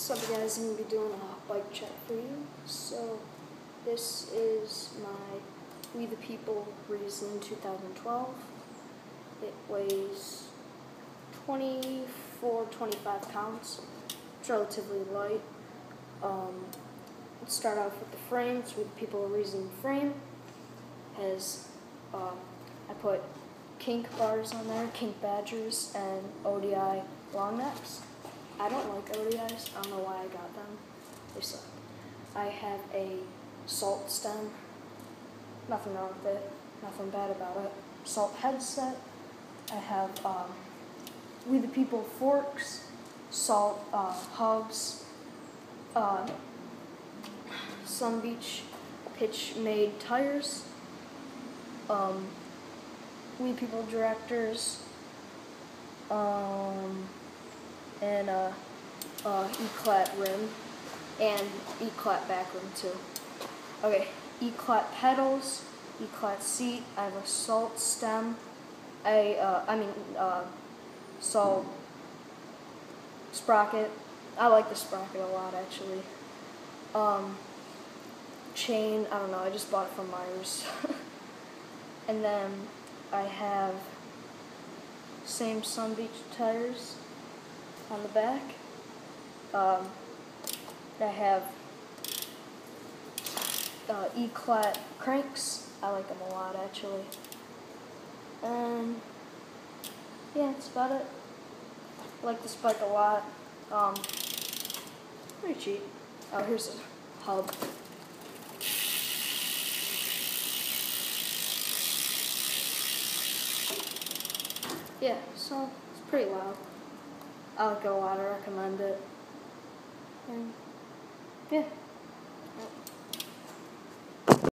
What's up guys, I'm going to be doing a bike check for you. So this is my We the People Reason 2012. It weighs 25 pounds. It's relatively light. Let's start off with the frame. It's We the People Reason frame. I put kink bars on there, kink badgers, and ODI long necks. I don't like ODIs. I don't know why I got them. They suck. I have a salt stem. Nothing wrong with it. Nothing bad about it. Salt headset. I have We the People forks, salt hubs, Sun Beach pitch made tires, We the People directors, and E-clat rim, and E-clat back rim too. Okay, E-clat pedals, E-clat seat. I have a salt stem. Salt sprocket. I like the sprocket a lot actually. Chain. I don't know. I just bought it from Myers. And then I have same Sun Beach tires on the back. I have E-clat cranks. I like them a lot actually. And yeah, that's about it. I like this bike a lot. Pretty cheap. Oh, here's a hub. Yeah, so it's pretty loud. I like it a lot. I recommend it. And yeah.